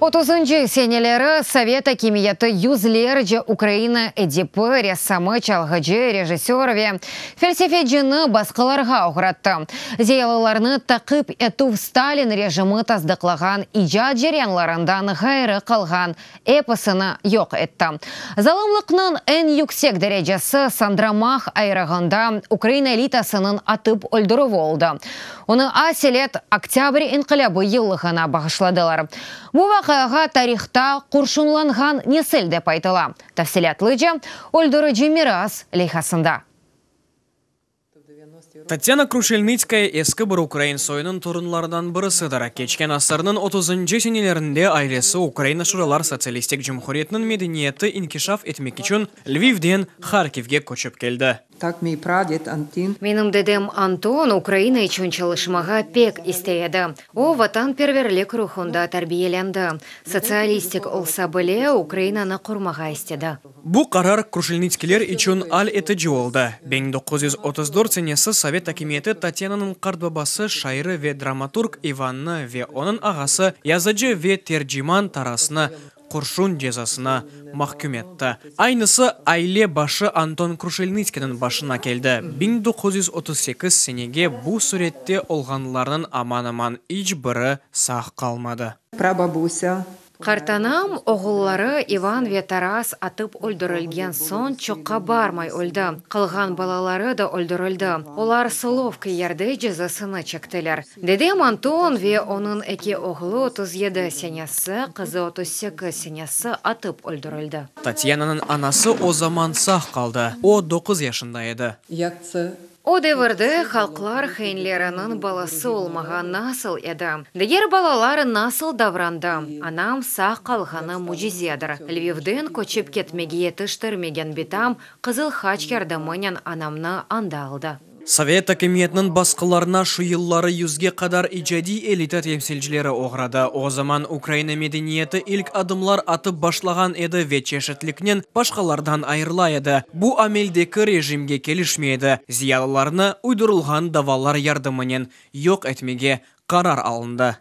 30 сенелері Совет Акимияты юзлерже Украина эдипі ресамы чалғыжы режиссерове фельсефеджіні басқаларға ұғыратты. Зеялыларны тақып етув Сталин режимі таздықлаған ижад жерянларындан ғайры қалған эпосыны yok етті. Залымлықның ән yüksek дәрежесі сандрамақ айрағында Украина элитасының атып өлдірі болды. Оны аселет октябрь инқилабы йылығына бағышладылар. Бұл вақиға тарихта құршынланған неsil деп айтыла. Тәфсилатлыжа өлдірі мирас лейхасында. Татьяна Крушельницкая ескі бір Украин сойының тұрынлардан бірісідір. Кечкен асырның 30-шы сенелерінде айлесі Украина Шуралар социалистик жумхуриетінің медениеті инкишаф етмек үшін Львивден Харкивге көшіп келді. Менің дедем Антон Украина үшін çalışmaға пек істейді. О ватан перверлік рухында тәрбиеленді. Социалистик олса біле Украинаны құрмаға істеді. Бұл қарар Крушельницкилер үшін ал етіжі олды. 1934 сенесі Совет Акимияты Татьянаның қардбабасы шайры ве драматург Иванны ве оның ағасы языжы ве терджиман тарасыны құршун жезасына махкүм етті. Айнысы айле башы Антон Крушельницкінің башына келді. 1938 сенеге бұл суретте олғанларының аман-аман іч бірі сақ қалмады. Қартанам оғыллары Иван ве Тарас атып өлдірілген сон чоққа бармай өлді. Қалған балалары да өлдірілді. Олар Соловка ерді жезасыны чектілер. Дедем Антон ве оның әке оғылы 37 сенесі, қызы 38 сенесі атып өлдірілді. Татьянаның анасы о заман сақ қалды. О 9 yaşında еді. О дәвірді халқлар хейнлерінің баласы олмаған насыл еді. Дегер балалары насыл давранды. Анам сақ қалғаны мужизедір. Львивден көчіп кетмеге етіштірмеген бетам қызыл хач ярдымынен анамны анда алды. Совет Акимиетінің басқыларына шуйыллары юзге қадар ижади элита темсилчилері оғрады. О заман Украина медениеті ilk адымлар атып башлаған еді ве чешетлікнен башқалардан айырла еді. Бұ амелдекі режимге келішмейді. Зиялыларны уйдырылған давалар ярдымынен yok etmеге қарар алынды.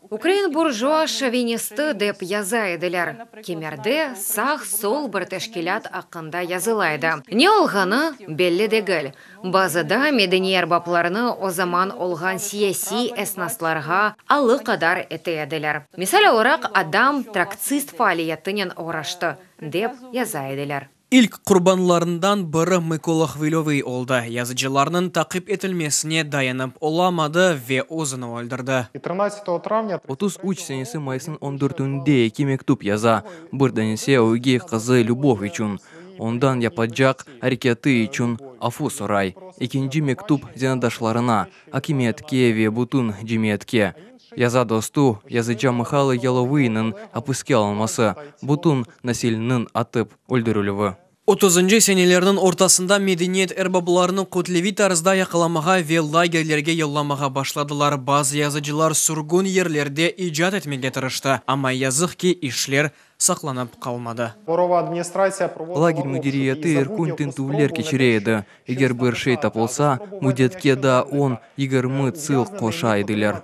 Украин буржуа шовинисты деп яза еділер. Кемерде сақ сол бір тәшкілят ақында язылайды. Не олғаны белі дегіл. Базада меденер бапларыны о заман олған сияси эснасларға алы қадар әті еділер. Мисал оларақ адам тракцист фаалиятынен орашты деп яза еділер. İlk құрбанларından бірі Микола Хвилевый oldu. Yazıcılarının takip etілмесіне dayanıp olamadı ve ozını öldürdü. 33 senesi Mayıs'ın 14'ünde iki mektup yaza. Bir tanesi öge kızı Любовь için. Ondan yapacak hareketi için afu soray. İkinci mektup zenadaşlarına, hakimiyetke ve bütün cemiyetke. Yazı dostu yazıcı Mıhalı Yalovı'nın hapıske alınması, bütün nasilinin atıp öldürülüvü. 30-cı senelerinin ortasında medeniyet erbablarını kutlevi tarzda yakalamağa ve lagerlerge yollamağa başladılar. Bazı yazıcılar sürgün yerlerde icat etmeye tırıştı. Ama yazık ki işler saklanıp kalmadı. Лагерь müdüriyeti erkun tentuvler keçireydi. Eğer bir şey tapılsa, müddetke da 10-20 yıl koşaydılar.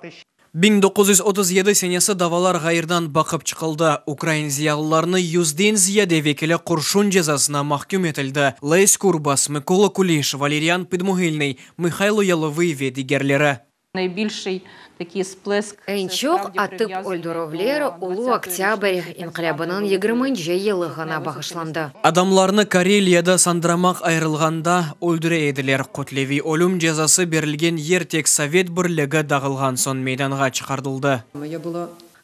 1937 senesi davalar gayırdan bakıp çıkıldı. Ukrayna ziyallarını 100'den ziyade vekili kurşun cezasına mahkum etildi. Leys Kurbas, Mikola Kulish, Valerian Pidmuhilny, Mikhailo Yalovy ve diğerleri. Энчок атып өлдіровлер Улу Октябрь инқилабының 20-ші йылығына бағышланды. Adamlarını Kareliyada sandramaq ayrılğanda öldüre ediler. Kutlevi ölüm cezası berilgen yer tek Sovet birligi dağılған son meydanға çıkartıldı.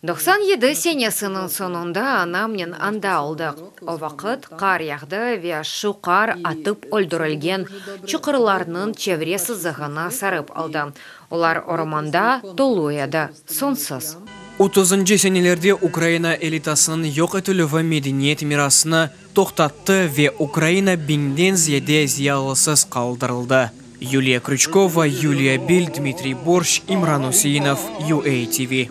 97 senесінің sonunda anamnen anda oldық. O vaqt qar yağdı ve şu qar atып öldürülgen çukurlarının çevre sızığına sarıp aldı. Olar ormanda dolu edi, sonsuz. 30-cı senelerde Ukrayna elitasının yok etülüvü medeniyet mirasını toxtattı ve Ukrayna 1000'den ziyade ziyalısız kaldırıldı. Yulia Krючкова, Yulia Bil, Dmitry Borsh, İmran Hüseyinov, UATV.